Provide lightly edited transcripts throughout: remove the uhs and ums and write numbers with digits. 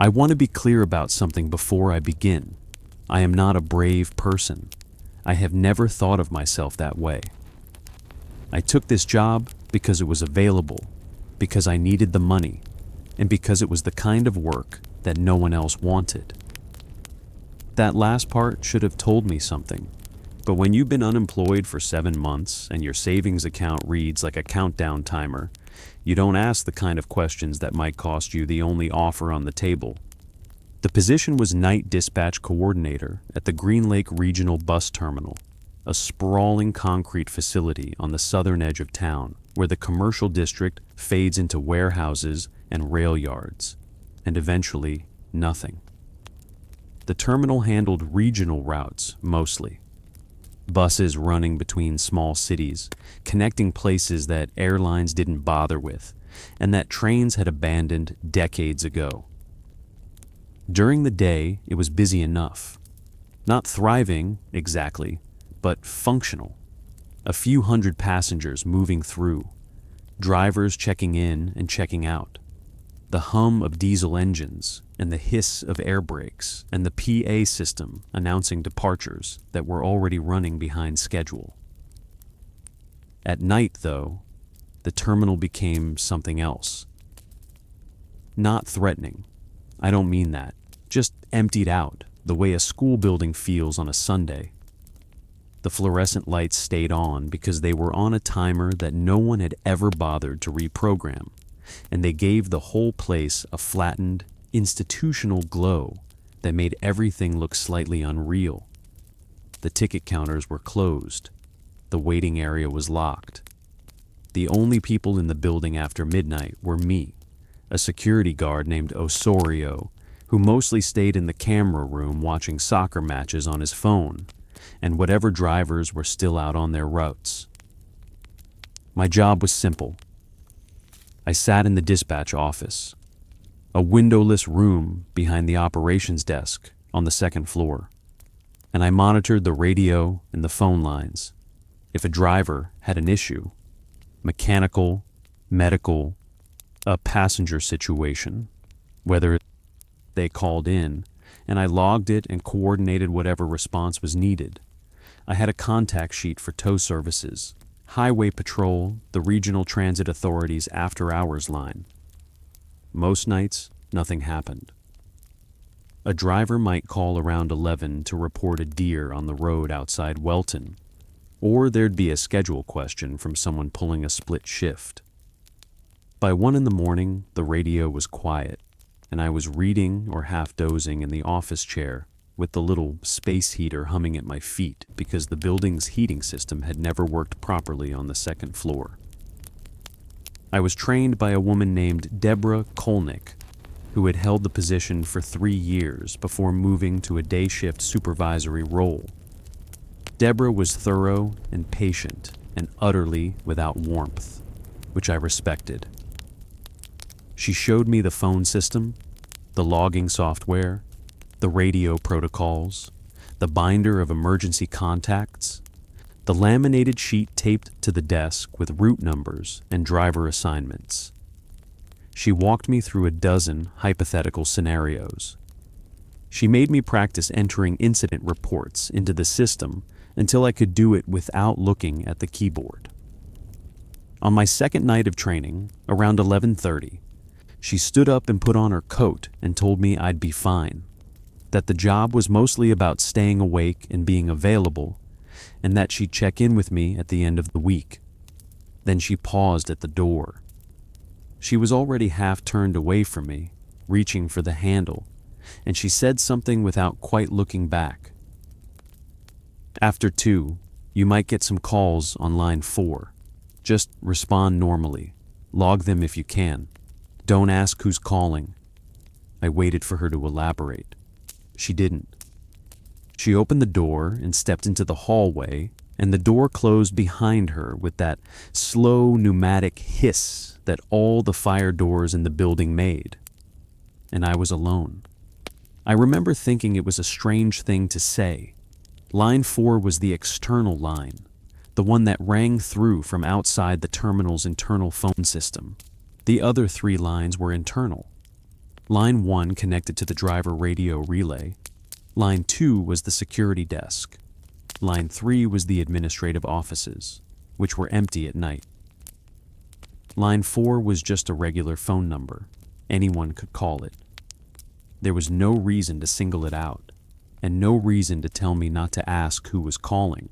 I want to be clear about something before I begin. I am not a brave person. I have never thought of myself that way. I took this job because it was available, because I needed the money, and because it was the kind of work that no one else wanted. That last part should have told me something, but when you've been unemployed for 7 months and your savings account reads like a countdown timer, you don't ask the kind of questions that might cost you the only offer on the table. The position was night dispatch coordinator at the Green Lake Regional Bus Terminal, a sprawling concrete facility on the southern edge of town where the commercial district fades into warehouses and rail yards, and eventually nothing. The terminal handled regional routes mostly. Buses running between small cities, connecting places that airlines didn't bother with, and that trains had abandoned decades ago. During the day, it was busy enough. Not thriving, exactly, but functional. A few hundred passengers moving through, drivers checking in and checking out, the hum of diesel engines and the hiss of air brakes and the PA system announcing departures that were already running behind schedule. At night, though, the terminal became something else. Not threatening. I don't mean that. Just emptied out, the way a school building feels on a Sunday. The fluorescent lights stayed on because they were on a timer that no one had ever bothered to reprogram, and they gave the whole place a flattened, institutional glow that made everything look slightly unreal. The ticket counters were closed. The waiting area was locked. The only people in the building after midnight were me, a security guard named Osorio, who mostly stayed in the camera room watching soccer matches on his phone, and whatever drivers were still out on their routes. My job was simple. I sat in the dispatch office, a windowless room behind the operations desk on the second floor, and I monitored the radio and the phone lines. If a driver had an issue, mechanical, medical, a passenger situation, whether they called in, and I logged it and coordinated whatever response was needed. I had a contact sheet for tow services, highway patrol, the regional transit authority's after-hours line. Most nights, nothing happened. A driver might call around 11 to report a deer on the road outside Welton, or there'd be a schedule question from someone pulling a split shift. By 1 in the morning, the radio was quiet, and I was reading or half dozing in the office chair with the little space heater humming at my feet because the building's heating system had never worked properly on the second floor. I was trained by a woman named Deborah Kolnick, who had held the position for 3 years before moving to a day shift supervisory role. Deborah was thorough and patient and utterly without warmth, which I respected. She showed me the phone system, the logging software, the radio protocols, the binder of emergency contacts, the laminated sheet taped to the desk with route numbers and driver assignments. She walked me through a dozen hypothetical scenarios. She made me practice entering incident reports into the system until I could do it without looking at the keyboard. On my second night of training, around 11:30, she stood up and put on her coat and told me I'd be fine, that the job was mostly about staying awake and being available, and that she'd check in with me at the end of the week. Then she paused at the door. She was already half turned away from me, reaching for the handle, and she said something without quite looking back. After 2, you might get some calls on line 4. Just respond normally. Log them if you can. Don't ask who's calling. I waited for her to elaborate. She didn't. She opened the door and stepped into the hallway, and the door closed behind her with that slow pneumatic hiss that all the fire doors in the building made. And I was alone. I remember thinking it was a strange thing to say. Line 4 was the external line, the one that rang through from outside the terminal's internal phone system. The other 3 lines were internal. Line 1 connected to the driver radio relay. Line 2 was the security desk. Line 3 was the administrative offices, which were empty at night. Line 4 was just a regular phone number. Anyone could call it. There was no reason to single it out, and no reason to tell me not to ask who was calling,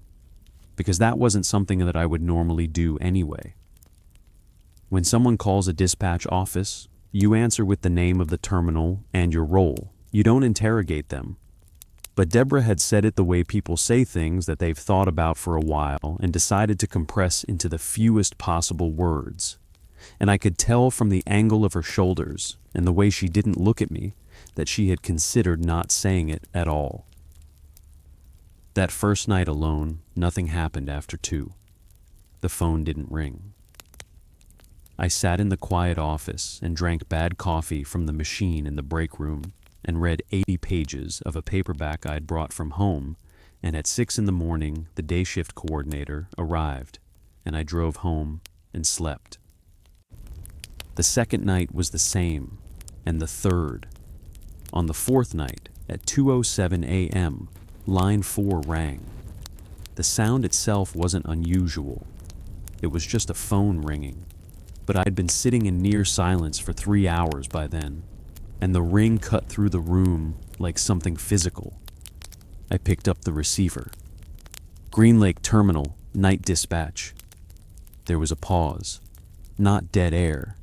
because that wasn't something that I would normally do anyway. When someone calls a dispatch office, you answer with the name of the terminal and your role. You don't interrogate them. But Deborah had said it the way people say things that they've thought about for a while and decided to compress into the fewest possible words. And I could tell from the angle of her shoulders and the way she didn't look at me that she had considered not saying it at all. That first night alone, nothing happened after 2. The phone didn't ring. I sat in the quiet office and drank bad coffee from the machine in the break room and read 80 pages of a paperback I'd brought from home, and at 6 in the morning, the day shift coordinator arrived, and I drove home and slept. The second night was the same, and the third. On the fourth night, at 2:07 a.m., line 4 rang. The sound itself wasn't unusual. It was just a phone ringing. But I'd been sitting in near silence for 3 hours by then, and the ring cut through the room like something physical. I picked up the receiver. Green Lake Terminal, night dispatch. There was a pause. Not dead air.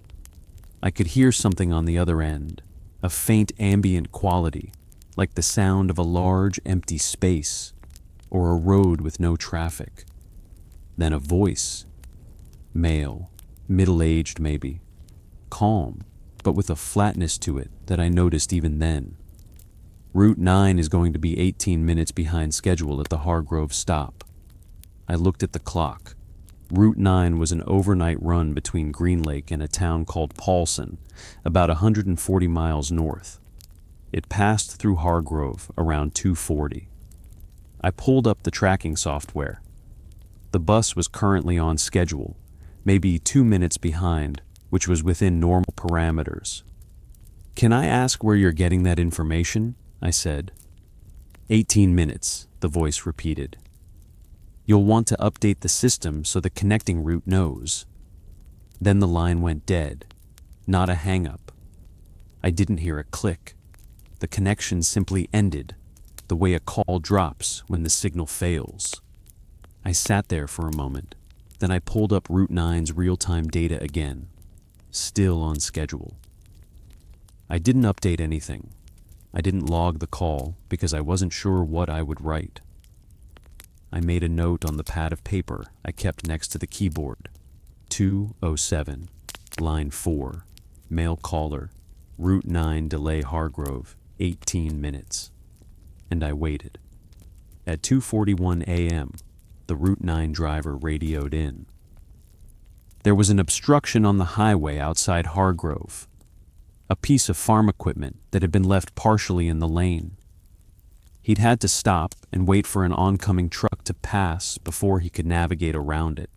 I could hear something on the other end, a faint ambient quality, like the sound of a large empty space, or a road with no traffic. Then a voice. Male. Middle-aged maybe. Calm, but with a flatness to it that I noticed even then. Route 9 is going to be 18 minutes behind schedule at the Hargrove stop. I looked at the clock. Route 9 was an overnight run between Green Lake and a town called Paulson, about 140 miles north. It passed through Hargrove around 2:40. I pulled up the tracking software. The bus was currently on schedule, maybe 2 minutes behind, which was within normal parameters. "Can I ask where you're getting that information?" I said. 18 minutes, the voice repeated. "You'll want to update the system so the connecting route knows." Then the line went dead, not a hang-up. I didn't hear a click. The connection simply ended, the way a call drops when the signal fails. I sat there for a moment. Then I pulled up Route 9's real-time data again, still on schedule. I didn't update anything. I didn't log the call because I wasn't sure what I would write. I made a note on the pad of paper I kept next to the keyboard. 2:07, line 4, male caller, Route 9 delay Hargrove, 18 minutes. And I waited. At 2:41 a.m., the Route 9 driver radioed in. There was an obstruction on the highway outside Hargrove, a piece of farm equipment that had been left partially in the lane. He'd had to stop and wait for an oncoming truck to pass before he could navigate around it.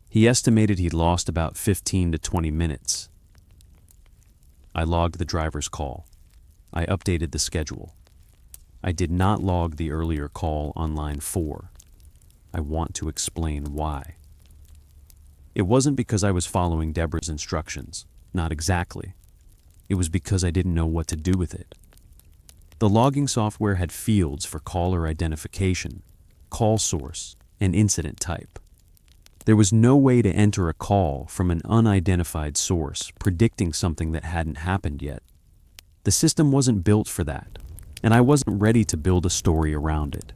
He estimated he'd lost about 15 to 20 minutes. I logged the driver's call. I updated the schedule. I did not log the earlier call on line 4. I want to explain why. It wasn't because I was following Deborah's instructions, not exactly. It was because I didn't know what to do with it. The logging software had fields for caller identification, call source, and incident type. There was no way to enter a call from an unidentified source predicting something that hadn't happened yet. The system wasn't built for that, and I wasn't ready to build a story around it.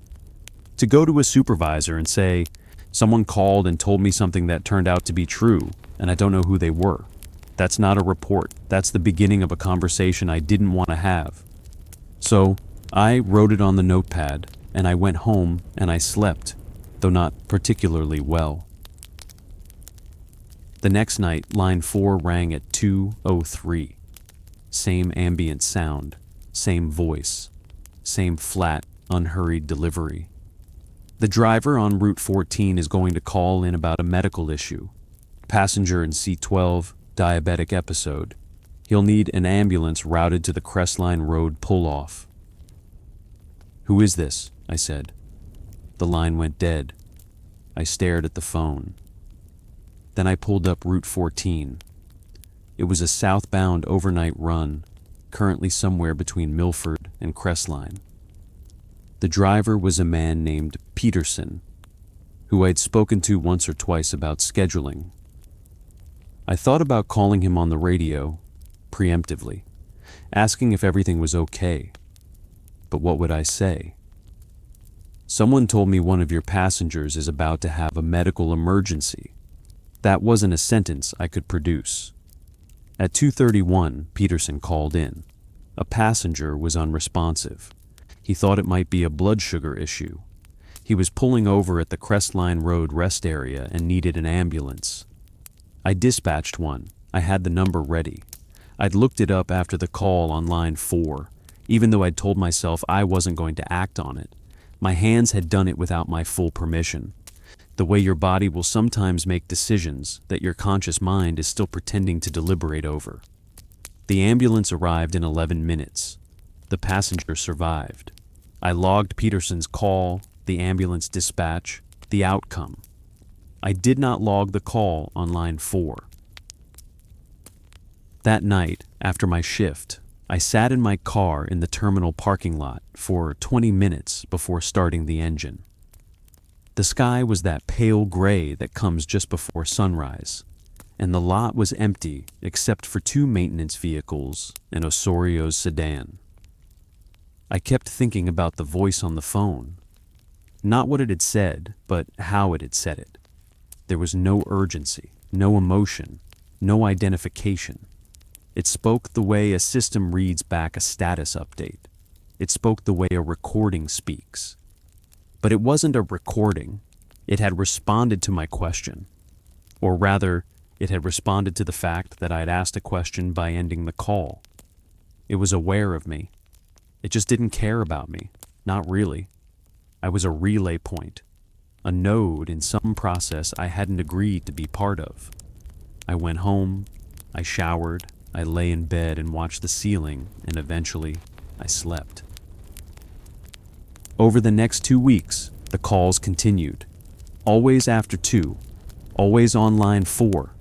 To go to a supervisor and say, "Someone called and told me something that turned out to be true, and I don't know who they were." That's not a report. That's the beginning of a conversation I didn't want to have. So I wrote it on the notepad, and I went home and I slept, though not particularly well. The next night, line 4 rang at 2:03. Same ambient sound, same voice, same flat, unhurried delivery. The driver on Route 14 is going to call in about a medical issue. Passenger in seat 12, diabetic episode. He'll need an ambulance routed to the Crestline Road pull-off. Who is this? I said. The line went dead. I stared at the phone. Then I pulled up Route 14. It was a southbound overnight run, currently somewhere between Milford and Crestline. The driver was a man named Peterson, who I'd spoken to once or twice about scheduling. I thought about calling him on the radio, preemptively, asking if everything was okay. But what would I say? Someone told me one of your passengers is about to have a medical emergency. That wasn't a sentence I could produce. At 2:31, Peterson called in. A passenger was unresponsive. He thought it might be a blood sugar issue. He was pulling over at the Crestline Road rest area and needed an ambulance. I dispatched one. I had the number ready. I'd looked it up after the call on line 4, even though I'd told myself I wasn't going to act on it. My hands had done it without my full permission. The way your body will sometimes make decisions that your conscious mind is still pretending to deliberate over. The ambulance arrived in 11 minutes. The passenger survived. I logged Peterson's call, the ambulance dispatch, the outcome. I did not log the call on line 4. That night, after my shift, I sat in my car in the terminal parking lot for 20 minutes before starting the engine. The sky was that pale gray that comes just before sunrise, and the lot was empty except for 2 maintenance vehicles and Osorio's sedan. I kept thinking about the voice on the phone. Not what it had said, but how it had said it. There was no urgency, no emotion, no identification. It spoke the way a system reads back a status update. It spoke the way a recording speaks. But it wasn't a recording. It had responded to my question. Or rather, it had responded to the fact that I had asked a question by ending the call. It was aware of me. It just didn't care about me. Not really. I was a relay point, a node in some process I hadn't agreed to be part of. I went home, I showered, I lay in bed and watched the ceiling, and eventually, I slept. Over the next 2 weeks, the calls continued. Always after 2, always on line 4,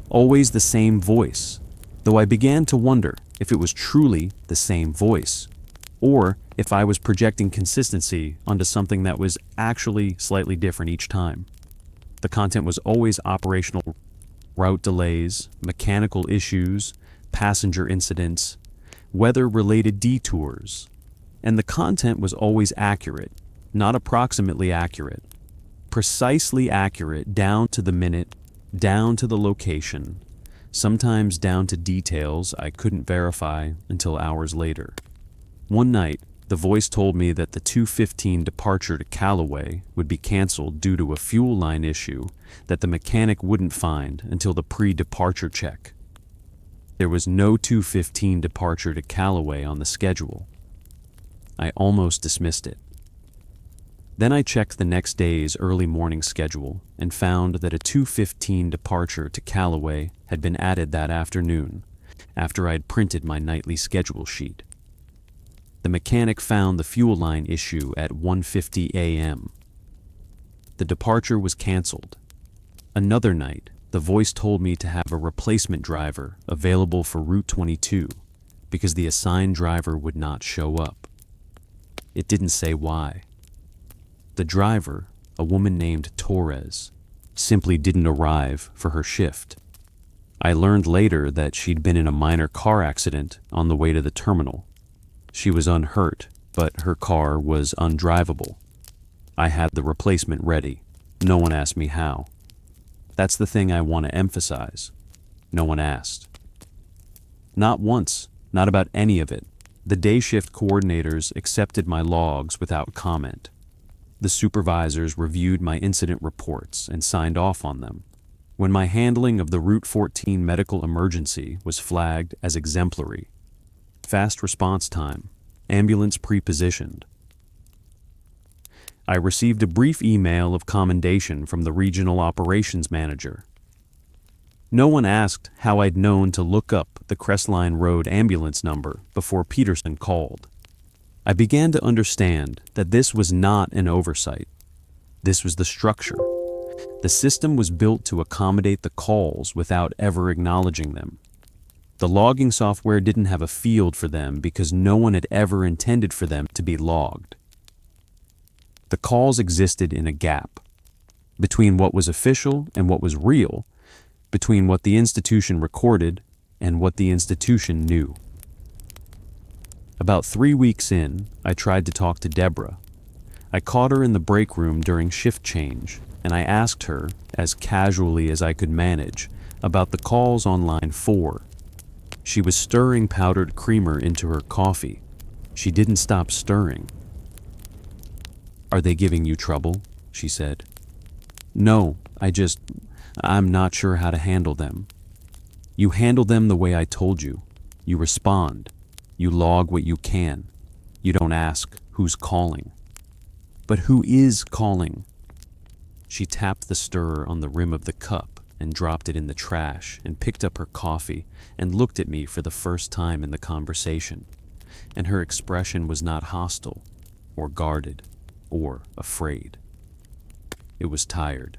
always the same voice, though I began to wonder if it was truly the same voice, or if I was projecting consistency onto something that was actually slightly different each time. The content was always operational route delays, mechanical issues, passenger incidents, weather-related detours, and the content was always accurate, not approximately accurate, precisely accurate down to the minute, down to the location, sometimes down to details I couldn't verify until hours later. One night, the voice told me that the 2:15 departure to Callaway would be canceled due to a fuel line issue that the mechanic wouldn't find until the pre-departure check. There was no 2:15 departure to Callaway on the schedule. I almost dismissed it. Then I checked the next day's early morning schedule and found that a 2:15 departure to Callaway had been added that afternoon, after I'd printed my nightly schedule sheet. The mechanic found the fuel line issue at 1:50 a.m. The departure was canceled. Another night, the voice told me to have a replacement driver available for Route 22 because the assigned driver would not show up. It didn't say why. The driver, a woman named Torres, simply didn't arrive for her shift. I learned later that she'd been in a minor car accident on the way to the terminal. She was unhurt, but her car was undrivable. I had the replacement ready. No one asked me how. That's the thing I want to emphasize. No one asked. Not once, not about any of it. The day shift coordinators accepted my logs without comment. The supervisors reviewed my incident reports and signed off on them. When my handling of the Route 14 medical emergency was flagged as exemplary, fast response time, ambulance pre-positioned, I received a brief email of commendation from the regional operations manager. No one asked how I'd known to look up the Crestline Road ambulance number before Peterson called. I began to understand that this was not an oversight. This was the structure. The system was built to accommodate the calls without ever acknowledging them. The logging software didn't have a field for them because no one had ever intended for them to be logged. The calls existed in a gap between what was official and what was real, between what the institution recorded and what the institution knew. About 3 weeks in, I tried to talk to Deborah. I caught her in the break room during shift change, and I asked her, as casually as I could manage, about the calls on line 4. She was stirring powdered creamer into her coffee. She didn't stop stirring. "Are they giving you trouble?" she said. "No, I'm not sure how to handle them." "You handle them the way I told you. You respond. You log what you can. You don't ask who's calling." "But who is calling?" She tapped the stirrer on the rim of the cup and dropped it in the trash and picked up her coffee and looked at me for the first time in the conversation. And her expression was not hostile or guarded or afraid. It was tired.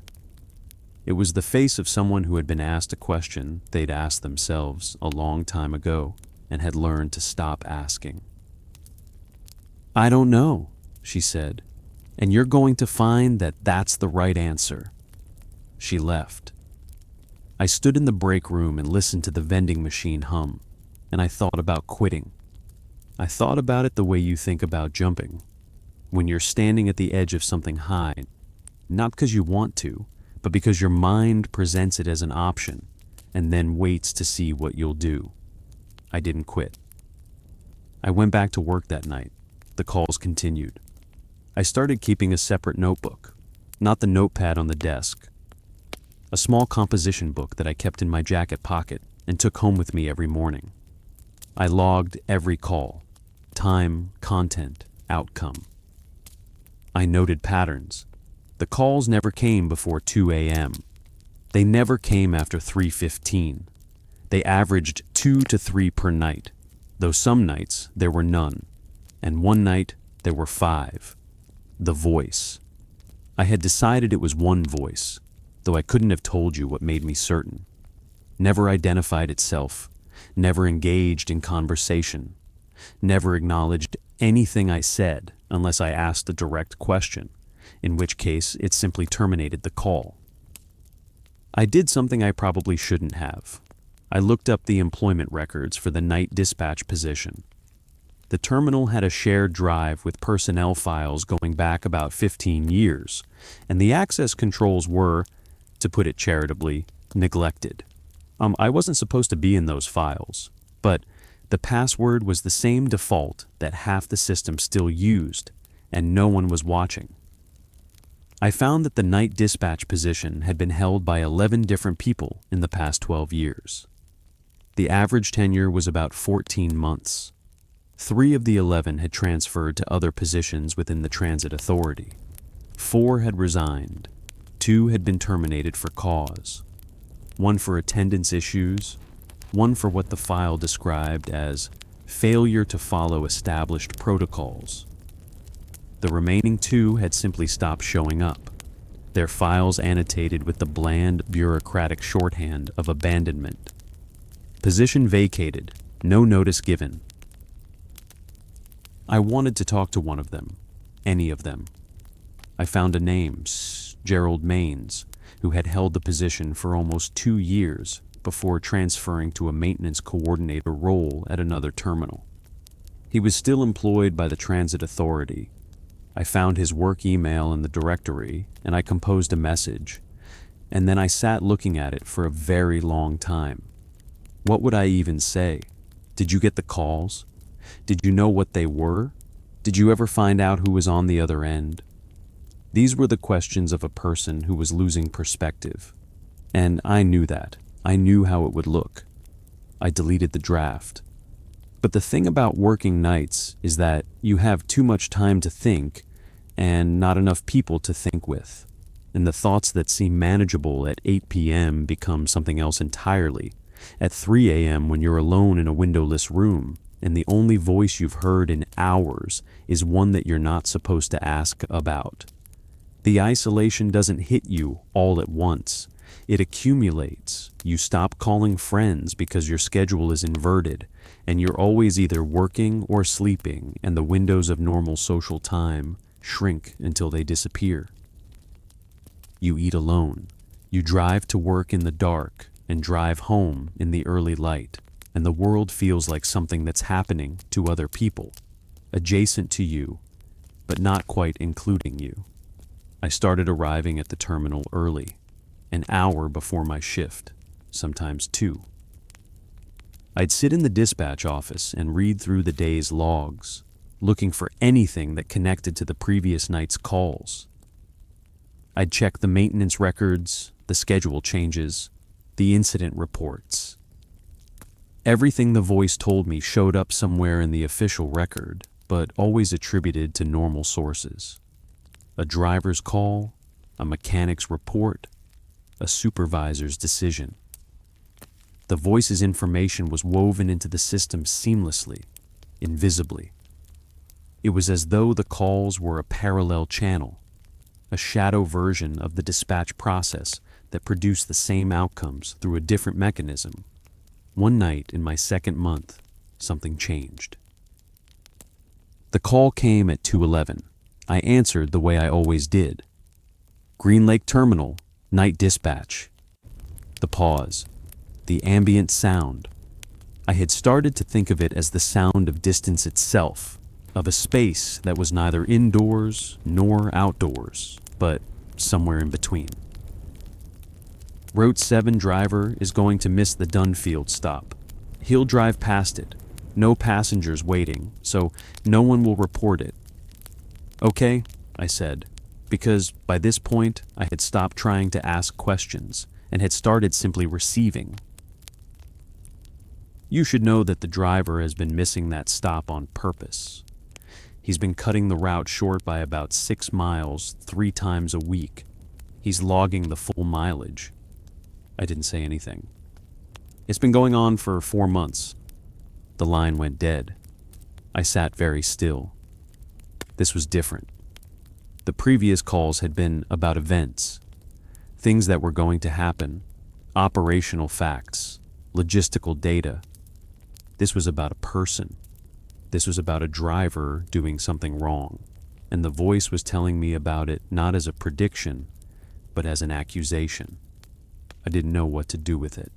It was the face of someone who had been asked a question they'd asked themselves a long time ago and had learned to stop asking. "I don't know," she said, "and you're going to find that that's the right answer." She left. I stood in the break room and listened to the vending machine hum, and I thought about quitting. I thought about it the way you think about jumping. When you're standing at the edge of something high, not because you want to, but because your mind presents it as an option and then waits to see what you'll do. I didn't quit. I went back to work that night. The calls continued. I started keeping a separate notebook, not the notepad on the desk. A small composition book that I kept in my jacket pocket and took home with me every morning. I logged every call, time, content, outcome. I noted patterns. The calls never came before 2 a.m. They never came after 3:15. They averaged 2 to 3 per night, though some nights there were none, and one night there were 5. The voice. I had decided it was one voice, though I couldn't have told you what made me certain. Never identified itself, never engaged in conversation, never acknowledged anything I said unless I asked a direct question, in which case it simply terminated the call. I did something I probably shouldn't have. I looked up the employment records for the night dispatch position. The terminal had a shared drive with personnel files going back about 15 years, and the access controls were, to put it charitably, neglected. I wasn't supposed to be in those files, but the password was the same default that half the system still used, and no one was watching. I found that the night dispatch position had been held by 11 different people in the past 12 years. The average tenure was about 14 months. 3 of the 11 had transferred to other positions within the transit authority. 4 had resigned. 2 had been terminated for cause. 1 for attendance issues, 1 for what the file described as failure to follow established protocols. The remaining 2 had simply stopped showing up, their files annotated with the bland bureaucratic shorthand of abandonment. Position vacated, no notice given. I wanted to talk to one of them, any of them. I found a name, Gerald Maines, who had held the position for almost 2 years before transferring to a maintenance coordinator role at another terminal. He was still employed by the transit authority. I found his work email in the directory, and I composed a message, and then I sat looking at it for a very long time. What would I even say? Did you get the calls? Did you know what they were? Did you ever find out who was on the other end? These were the questions of a person who was losing perspective. And I knew that. I knew how it would look. I deleted the draft. But the thing about working nights is that you have too much time to think and not enough people to think with. and the thoughts that seem manageable at 8 p.m. become something else entirely. At 3 a.m. when you're alone in a windowless room, and the only voice you've heard in hours is one that you're not supposed to ask about. The isolation doesn't hit you all at once. It accumulates. You stop calling friends because your schedule is inverted, and you're always either working or sleeping, and the windows of normal social time shrink until they disappear. You eat alone. You drive to work in the dark and drive home in the early light, and the world feels like something that's happening to other people, adjacent to you, but not quite including you. I started arriving at the terminal early, an hour before my shift, sometimes 2. I'd sit in the dispatch office and read through the day's logs, looking for anything that connected to the previous night's calls. I'd check the maintenance records, the schedule changes, the incident reports. Everything the voice told me showed up somewhere in the official record, but always attributed to normal sources. A driver's call, a mechanic's report, a supervisor's decision. The voice's information was woven into the system seamlessly, invisibly. It was as though the calls were a parallel channel, a shadow version of the dispatch process that produced the same outcomes through a different mechanism. One night in my 2nd month, something changed. The call came at 2:11. I answered the way I always did. Green Lake Terminal, night dispatch. The pause, the ambient sound. I had started to think of it as the sound of distance itself, of a space that was neither indoors nor outdoors, but somewhere in between. Route 7 driver is going to miss the Dunfield stop. He'll drive past it. No passengers waiting, so no one will report it. Okay, I said, because by this point I had stopped trying to ask questions and had started simply receiving. You should know that the driver has been missing that stop on purpose. He's been cutting the route short by about 6 miles 3 times a week. He's logging the full mileage. I didn't say anything. It's been going on for 4 months. The line went dead. I sat very still. This was different. The previous calls had been about events, things that were going to happen, operational facts, logistical data. This was about a person. This was about a driver doing something wrong, and the voice was telling me about it not as a prediction, but as an accusation. I didn't know what to do with it.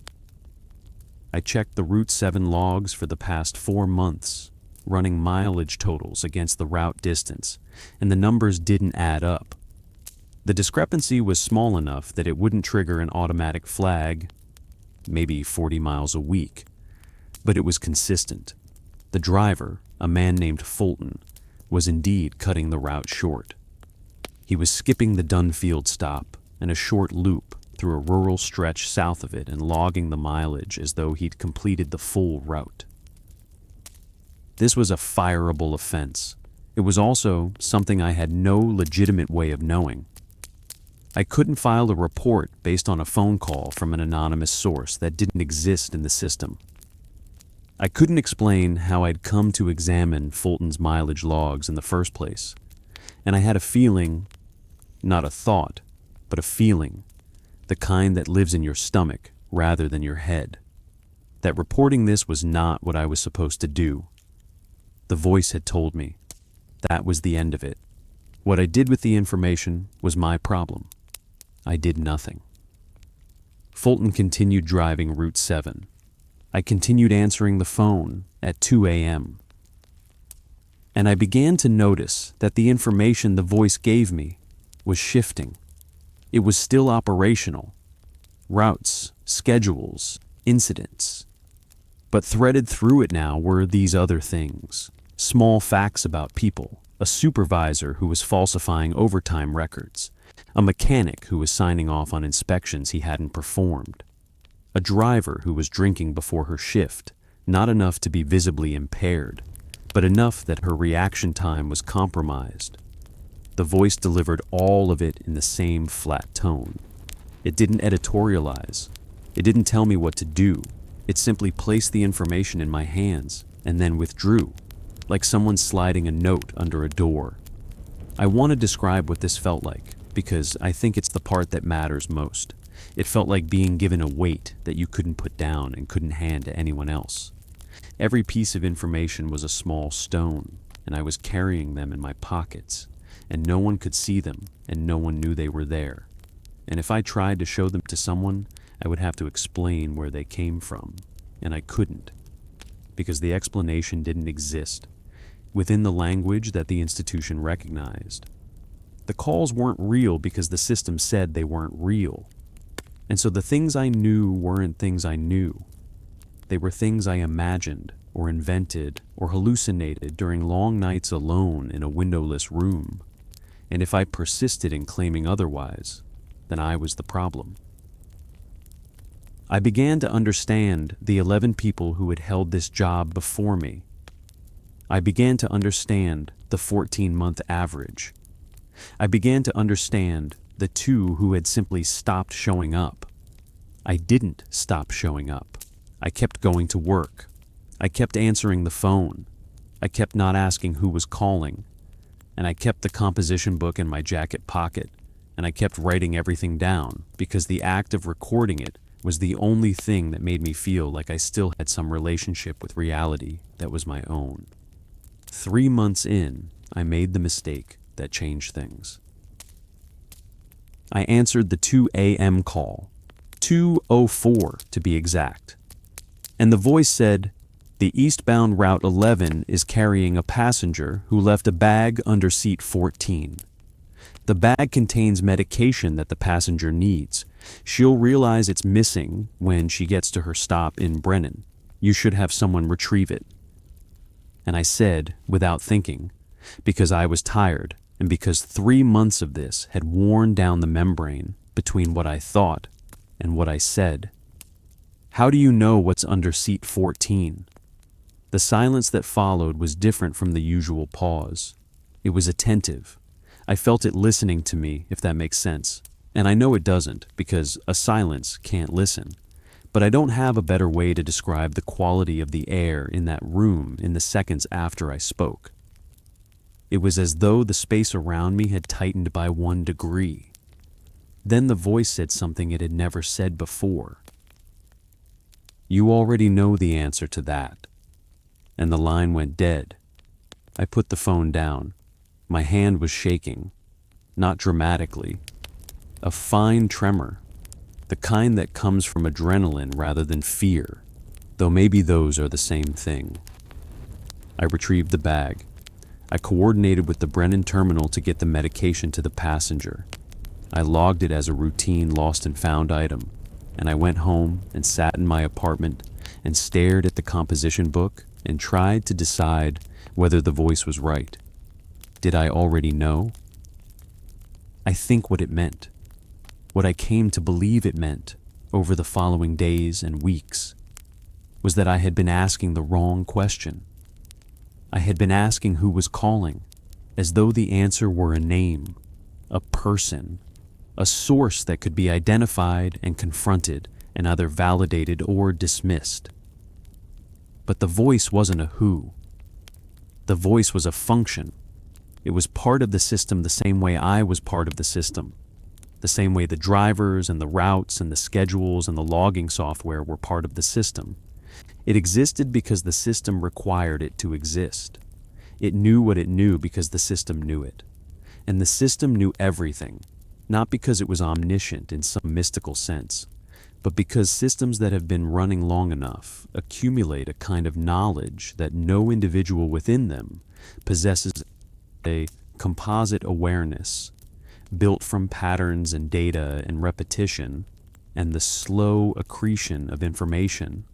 I checked the Route 7 logs for the past 4 months, running mileage totals against the route distance, and the numbers didn't add up. The discrepancy was small enough that it wouldn't trigger an automatic flag, maybe 40 miles a week, but it was consistent. The driver, a man named Fulton, was indeed cutting the route short. He was skipping the Dunfield stop and a short loop through a rural stretch south of it and logging the mileage as though he'd completed the full route. This was a fireable offense. It was also something I had no legitimate way of knowing. I couldn't file a report based on a phone call from an anonymous source that didn't exist in the system. I couldn't explain how I'd come to examine Fulton's mileage logs in the first place, and I had a feeling, not a thought, but a feeling, the kind that lives in your stomach rather than your head, that reporting this was not what I was supposed to do. The voice had told me. That was the end of it. What I did with the information was my problem. I did nothing. Fulton continued driving Route 7. I continued answering the phone at 2 a.m. And I began to notice that the information the voice gave me was shifting. It was still operational. Routes, schedules, incidents. But threaded through it now were these other things. Small facts about people, a supervisor who was falsifying overtime records, a mechanic who was signing off on inspections he hadn't performed, a driver who was drinking before her shift, not enough to be visibly impaired, but enough that her reaction time was compromised. The voice delivered all of it in the same flat tone. It didn't editorialize. It didn't tell me what to do. It simply placed the information in my hands and then withdrew, like someone sliding a note under a door. I want to describe what this felt like, because I think it's the part that matters most. It felt like being given a weight that you couldn't put down and couldn't hand to anyone else. Every piece of information was a small stone, and I was carrying them in my pockets, and no one could see them, and no one knew they were there. And if I tried to show them to someone, I would have to explain where they came from, and I couldn't, because the explanation didn't exist within the language that the institution recognized. The calls weren't real because the system said they weren't real. And so the things I knew weren't things I knew. They were things I imagined or invented or hallucinated during long nights alone in a windowless room. And if I persisted in claiming otherwise, then I was the problem. I began to understand the 11 people who had held this job before me. I began to understand the 14-month average. I began to understand the 2 who had simply stopped showing up. I didn't stop showing up. I kept going to work. I kept answering the phone. I kept not asking who was calling. And I kept the composition book in my jacket pocket. And I kept writing everything down because the act of recording it was the only thing that made me feel like I still had some relationship with reality that was my own. 3 months in, I made the mistake that changed things. I answered the 2 a.m. call, 2:04 to be exact. And the voice said, "The eastbound Route 11 is carrying a passenger who left a bag under seat 14. The bag contains medication that the passenger needs. She'll realize it's missing when she gets to her stop in Brennan. You should have someone retrieve it." And I said, without thinking, because I was tired and because 3 months of this had worn down the membrane between what I thought and what I said. "How do you know what's under seat 14? The silence that followed was different from the usual pause. It was attentive. I felt it listening to me, if that makes sense. And I know it doesn't, because a silence can't listen. But I don't have a better way to describe the quality of the air in that room in the seconds after I spoke. It was as though the space around me had tightened by 1 degree. Then the voice said something it had never said before. "You already know the answer to that." And the line went dead. I put the phone down. My hand was shaking, not dramatically. A fine tremor, the kind that comes from adrenaline rather than fear, though maybe those are the same thing. I retrieved the bag. I coordinated with the Brennan terminal to get the medication to the passenger. I logged it as a routine lost and found item, and I went home and sat in my apartment and stared at the composition book and tried to decide whether the voice was right. Did I already know? I think what it meant, what I came to believe it meant over the following days and weeks, was that I had been asking the wrong question. I had been asking who was calling, as though the answer were a name, a person, a source that could be identified and confronted and either validated or dismissed. But the voice wasn't a who. The voice was a function. It was part of the system the same way I was part of the system, the same way the drivers and the routes and the schedules and the logging software were part of the system. It existed because the system required it to exist. It knew what it knew because the system knew it. And the system knew everything, not because it was omniscient in some mystical sense, but because systems that have been running long enough accumulate a kind of knowledge that no individual within them possesses, a composite awareness built from patterns and data and repetition and the slow accretion of information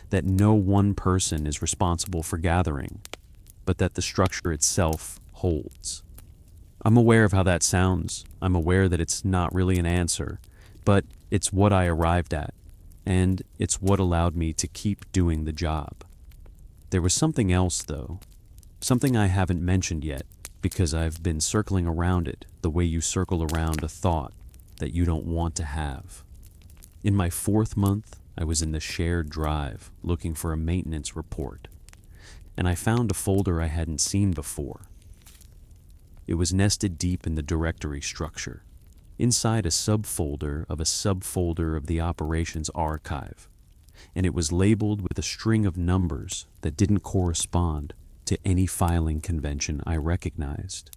that no one person is responsible for gathering, but that the structure itself holds. I'm aware of how that sounds. I'm aware that it's not really an answer, but it's what I arrived at, and it's what allowed me to keep doing the job. There was something else, though, something I haven't mentioned yet, because I've been circling around it the way you circle around a thought that you don't want to have. In my 4th month, I was in the shared drive looking for a maintenance report, and I found a folder I hadn't seen before. It was nested deep in the directory structure, inside a subfolder of a subfolder of the operations archive, and it was labeled with a string of numbers that didn't correspond to any filing convention I recognized.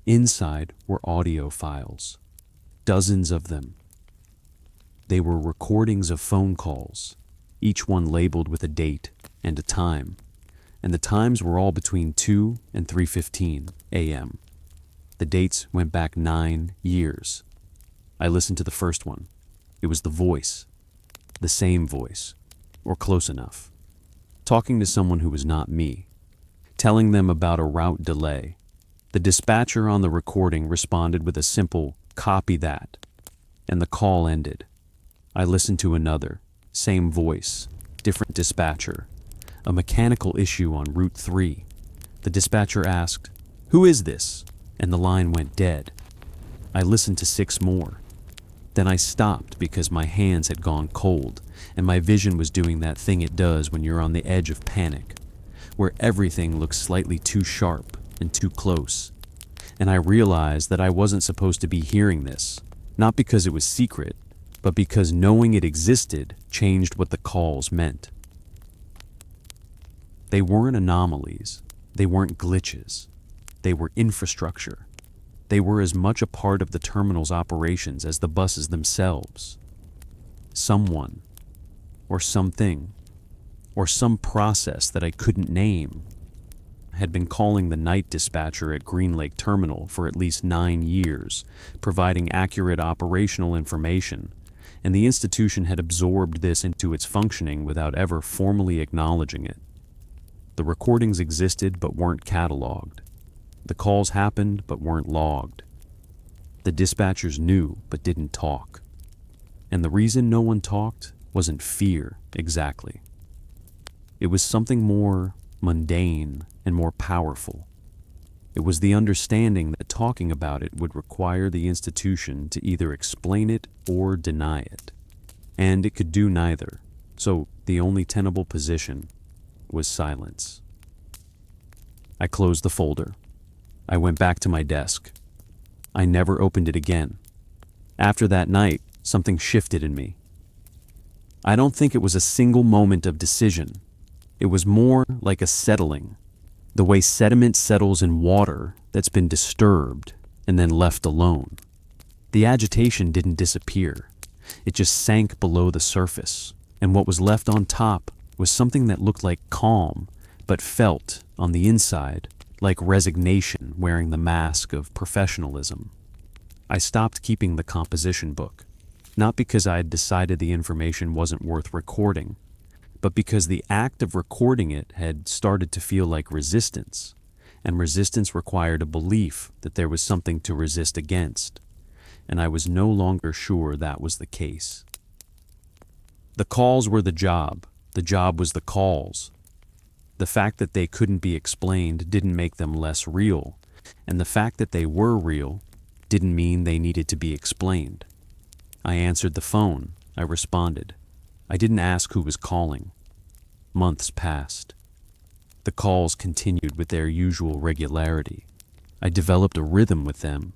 Inside were audio files, dozens of them. They were recordings of phone calls, each one labeled with a date and a time, and the times were all between 2 and 3:15 a.m. The dates went back 9 years. I listened to the first one. It was the voice, the same voice, or close enough, talking to someone who was not me, telling them about a route delay. The dispatcher on the recording responded with a simple, "Copy that," and the call ended. I listened to another, same voice, different dispatcher, a mechanical issue on Route 3. The dispatcher asked, "Who is this?" and the line went dead. I listened to 6 more. Then I stopped because my hands had gone cold, and my vision was doing that thing it does when you're on the edge of panic, where everything looks slightly too sharp and too close. And I realized that I wasn't supposed to be hearing this, not because it was secret, but because knowing it existed changed what the calls meant. They weren't anomalies. They weren't glitches. They were infrastructure. They were as much a part of the terminal's operations as the buses themselves. Someone, or something, or some process that I couldn't name, had been calling the night dispatcher at Green Lake Terminal for at least 9 years, providing accurate operational information, and the institution had absorbed this into its functioning without ever formally acknowledging it. The recordings existed but weren't cataloged. The calls happened but weren't logged. The dispatchers knew but didn't talk. And the reason no one talked wasn't fear, exactly. It was something more mundane and more powerful. It was the understanding that talking about it would require the institution to either explain it or deny it. And it could do neither, so the only tenable position was silence. I closed the folder. I went back to my desk. I never opened it again. After that night, something shifted in me. I don't think it was a single moment of decision. It was more like a settling, the way sediment settles in water that's been disturbed and then left alone. The agitation didn't disappear. It just sank below the surface, and what was left on top was something that looked like calm, but felt, on the inside, like resignation wearing the mask of professionalism. I stopped keeping the composition book, not because I had decided the information wasn't worth recording, but because the act of recording it had started to feel like resistance, and resistance required a belief that there was something to resist against, and I was no longer sure that was the case. The calls were the job was the calls. The fact that they couldn't be explained didn't make them less real, and the fact that they were real didn't mean they needed to be explained. I answered the phone. I responded. I didn't ask who was calling. Months passed. The calls continued with their usual regularity. I developed a rhythm with them,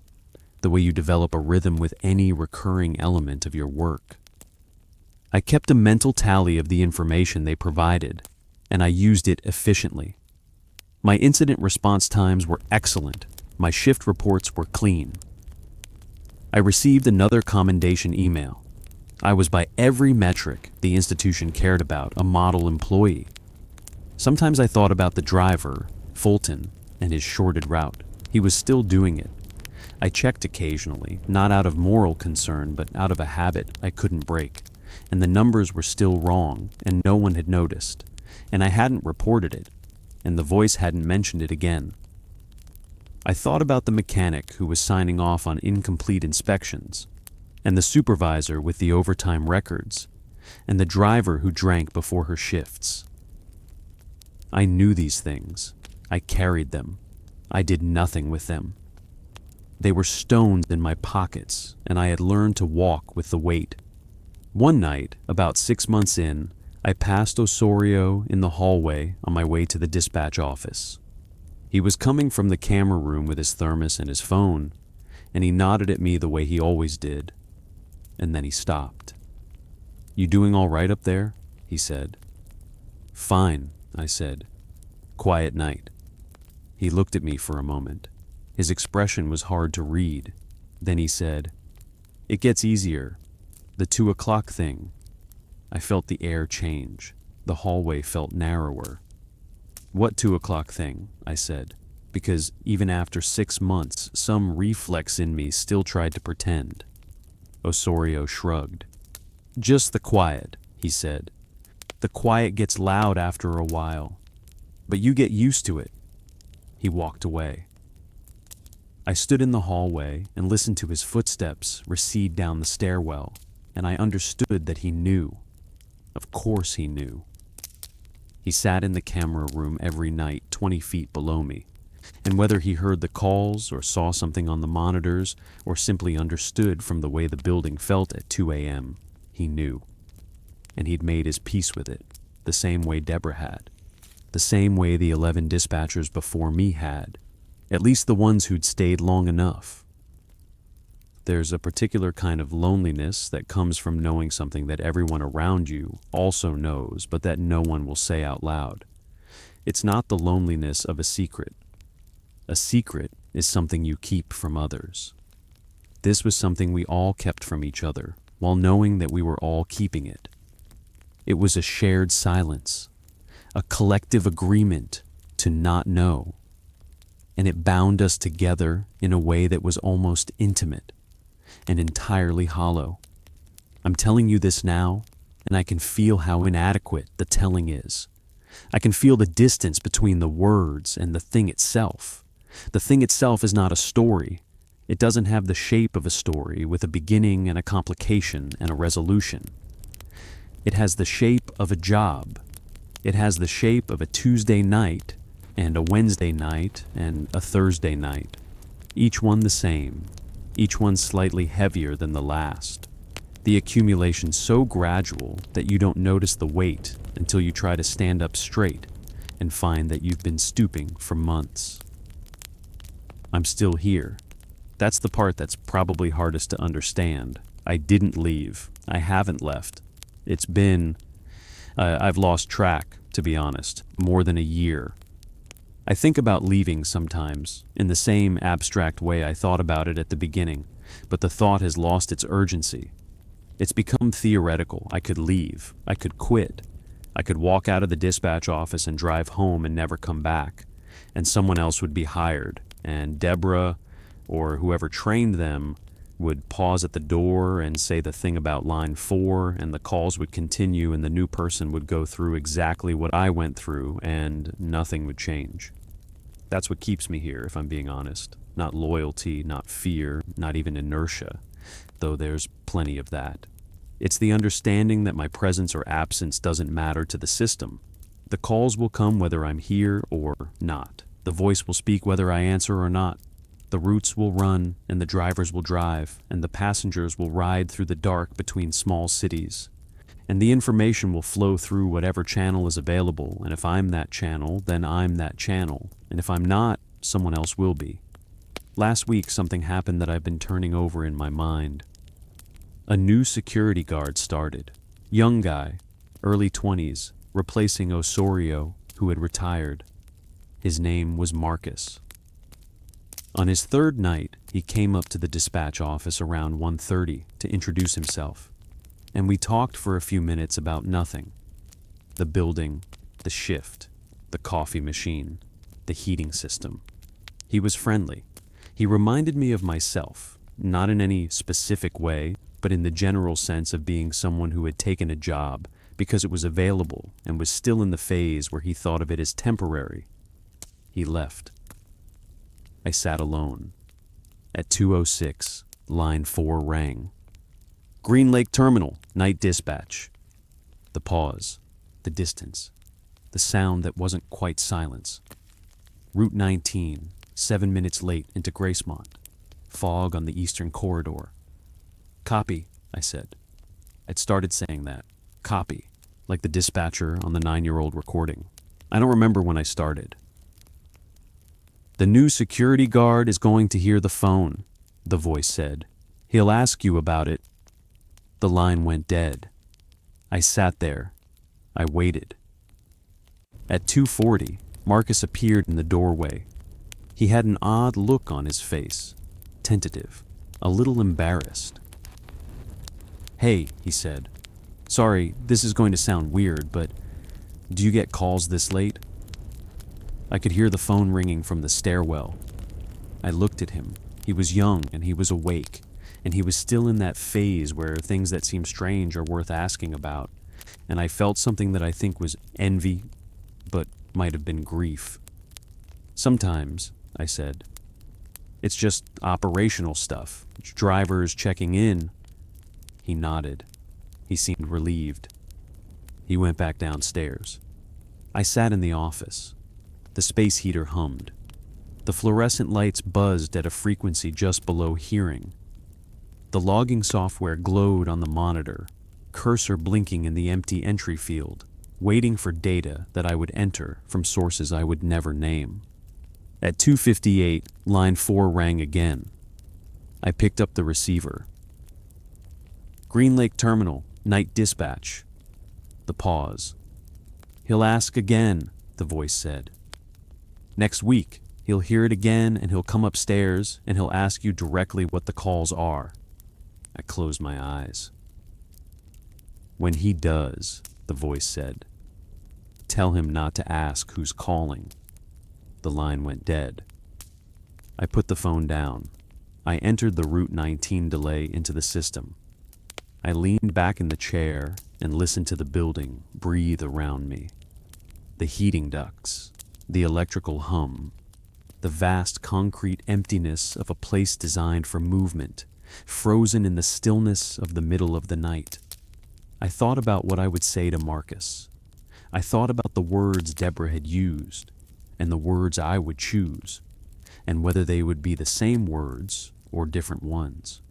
the way you develop a rhythm with any recurring element of your work. I kept a mental tally of the information they provided, and I used it efficiently. My incident response times were excellent. My shift reports were clean. I received another commendation email. I was by every metric the institution cared about a model employee. Sometimes I thought about the driver, Fulton, and his shorted route. He was still doing it. I checked occasionally, not out of moral concern, but out of a habit I couldn't break. And the numbers were still wrong, and no one had noticed. And I hadn't reported it, and the voice hadn't mentioned it again. I thought about the mechanic who was signing off on incomplete inspections, and the supervisor with the overtime records, and the driver who drank before her shifts. I knew these things. I carried them. I did nothing with them. They were stones in my pockets, and I had learned to walk with the weight. One night, about 6 months in, I passed Osorio in the hallway on my way to the dispatch office. He was coming from the camera room with his thermos and his phone, and he nodded at me the way he always did. And then he stopped. "You doing all right up there?" he said. "Fine," I said. "Quiet night." He looked at me for a moment. His expression was hard to read. Then he said, "It gets easier. The 2 o'clock thing." I felt the air change. The hallway felt narrower. "What 2 o'clock thing?" I said, because even after 6 months, some reflex in me still tried to pretend. Osorio shrugged. "Just the quiet," he said. "The quiet gets loud after a while, but you get used to it." He walked away. I stood in the hallway and listened to his footsteps recede down the stairwell, and I understood that he knew. Of course he knew. He sat in the camera room every night 20 feet below me, and whether he heard the calls or saw something on the monitors or simply understood from the way the building felt at 2 a.m., he knew. And he'd made his peace with it, the same way Deborah had, the same way the 11 dispatchers before me had, at least the ones who'd stayed long enough. There's a particular kind of loneliness that comes from knowing something that everyone around you also knows, but that no one will say out loud. It's not the loneliness of a secret. A secret is something you keep from others. This was something we all kept from each other, while knowing that we were all keeping it. It was a shared silence, a collective agreement to not know. And it bound us together in a way that was almost intimate and entirely hollow. I'm telling you this now, and I can feel how inadequate the telling is. I can feel the distance between the words and the thing itself. The thing itself is not a story. It doesn't have the shape of a story with a beginning and a complication and a resolution. It has the shape of a job. It has the shape of a Tuesday night and a Wednesday night and a Thursday night. Each one the same, each one slightly heavier than the last. The accumulation so gradual that you don't notice the weight until you try to stand up straight and find that you've been stooping for months. I'm still here. That's the part that's probably hardest to understand. I didn't leave. I haven't left. It's been, I've lost track, to be honest, more than a year. I think about leaving sometimes, in the same abstract way I thought about it at the beginning, but the thought has lost its urgency. It's become theoretical. I could leave. I could quit. I could walk out of the dispatch office and drive home and never come back, and someone else would be hired, and Deborah, or whoever trained them, would pause at the door and say the thing about line 4, and the calls would continue, and the new person would go through exactly what I went through, and nothing would change. That's what keeps me here, if I'm being honest. Not loyalty, not fear, not even inertia, though there's plenty of that. It's the understanding that my presence or absence doesn't matter to the system. The calls will come whether I'm here or not. The voice will speak whether I answer or not. The routes will run, and the drivers will drive, and the passengers will ride through the dark between small cities. And the information will flow through whatever channel is available, and if I'm that channel, then I'm that channel, and if I'm not, someone else will be. Last week, something happened that I've been turning over in my mind. A new security guard started. Young guy, early 20s, replacing Osorio, who had retired. His name was Marcus. On his third night, he came up to the dispatch office around 1:30 to introduce himself, and we talked for a few minutes about nothing. The building, the shift, the coffee machine, the heating system. He was friendly. He reminded me of myself, not in any specific way, but in the general sense of being someone who had taken a job because it was available and was still in the phase where he thought of it as temporary. He left. I sat alone. At 2:06, line 4 rang. Green Lake Terminal, night dispatch. The pause, the distance, the sound that wasn't quite silence. Route 19, 7 minutes late into Gracemont. Fog on the eastern corridor. Copy, I said. I'd started saying that. Copy, like the dispatcher on the 9-year-old recording. I don't remember when I started. The new security guard is going to hear the phone, the voice said. He'll ask you about it. The line went dead. I sat there. I waited. At 2:40, Marcus appeared in the doorway. He had an odd look on his face, tentative, a little embarrassed. Hey, he said. Sorry, this is going to sound weird, but do you get calls this late? I could hear the phone ringing from the stairwell. I looked at him. He was young and he was awake, and he was still in that phase where things that seem strange are worth asking about, and I felt something that I think was envy, but might have been grief. Sometimes, I said. It's just operational stuff. Drivers checking in. He nodded. He seemed relieved. He went back downstairs. I sat in the office. The space heater hummed. The fluorescent lights buzzed at a frequency just below hearing. The logging software glowed on the monitor, cursor blinking in the empty entry field, waiting for data that I would enter from sources I would never name. At 2:58, line 4 rang again. I picked up the receiver. Green Lake Terminal, night dispatch. The pause. He'll ask again, the voice said. Next week, he'll hear it again and he'll come upstairs and he'll ask you directly what the calls are. I closed my eyes. When he does, the voice said, tell him not to ask who's calling. The line went dead. I put the phone down. I entered the Route 19 delay into the system. I leaned back in the chair and listened to the building breathe around me. The heating ducts, the electrical hum, the vast concrete emptiness of a place designed for movement, frozen in the stillness of the middle of the night. I thought about what I would say to Marcus. I thought about the words Deborah had used, and the words I would choose, and whether they would be the same words or different ones.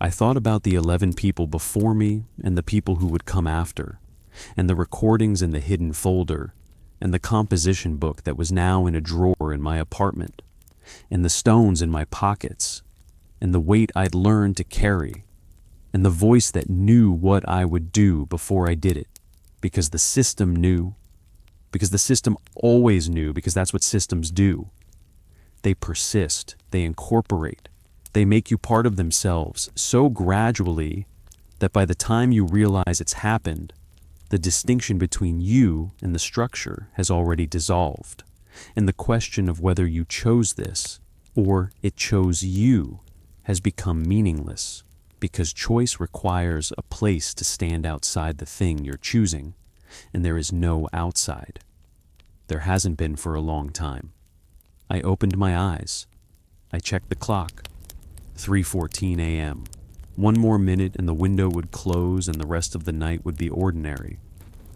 I thought about the 11 people before me and the people who would come after, and the recordings in the hidden folder, and the composition book that was now in a drawer in my apartment, and the stones in my pockets, and the weight I'd learned to carry, and the voice that knew what I would do before I did it, because the system knew, because the system always knew, because that's what systems do. They persist, they incorporate, they make you part of themselves so gradually that by the time you realize it's happened, the distinction between you and the structure has already dissolved, and the question of whether you chose this or it chose you has become meaningless, because choice requires a place to stand outside the thing you're choosing, and there is no outside. There hasn't been for a long time. I opened my eyes. I checked the clock. 3:14 a.m. One more minute and the window would close and the rest of the night would be ordinary.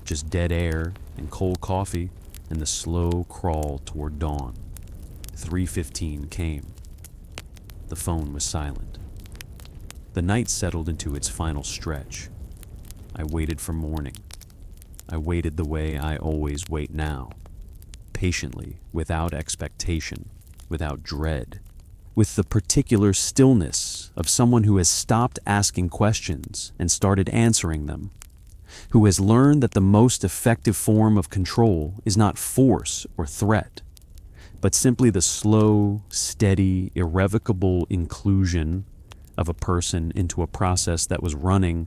Just dead air and cold coffee and the slow crawl toward dawn. 3:15 came. The phone was silent. The night settled into its final stretch. I waited for morning. I waited the way I always wait now. Patiently, without expectation, without dread, with the particular stillness of someone who has stopped asking questions and started answering them, who has learned that the most effective form of control is not force or threat, but simply the slow, steady, irrevocable inclusion of a person into a process that was running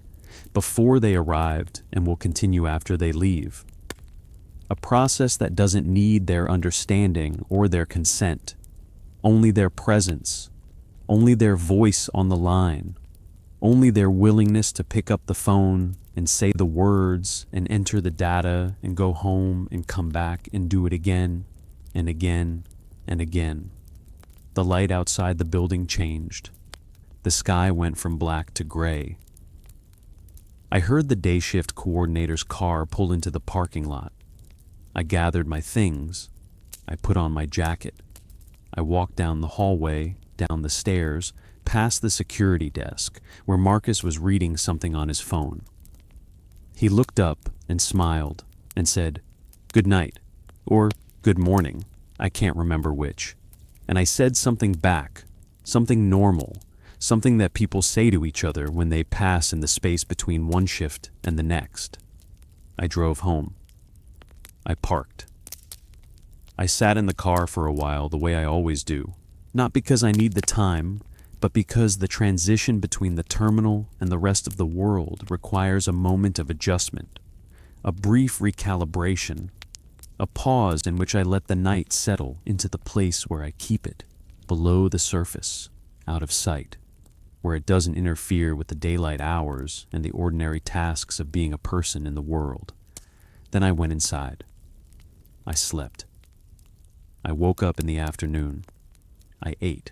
before they arrived and will continue after they leave. A process that doesn't need their understanding or their consent, only their presence, only their voice on the line, only their willingness to pick up the phone and say the words and enter the data and go home and come back and do it again and again and again. The light outside the building changed. The sky went from black to gray. I heard the day shift coordinator's car pull into the parking lot. I gathered my things. I put on my jacket. I walked down the hallway, down the stairs, past the security desk, where Marcus was reading something on his phone. He looked up and smiled and said, "Good night," or "Good morning," I can't remember which. And I said something back, something normal, something that people say to each other when they pass in the space between one shift and the next. I drove home. I parked. I sat in the car for a while the way I always do, not because I need the time, but because the transition between the terminal and the rest of the world requires a moment of adjustment, a brief recalibration, a pause in which I let the night settle into the place where I keep it, below the surface, out of sight, where it doesn't interfere with the daylight hours and the ordinary tasks of being a person in the world. Then I went inside. I slept. I woke up in the afternoon. I ate.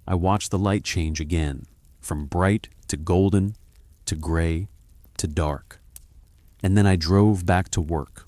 I watched the light change again, from bright to golden, to gray, to dark. And then I drove back to work,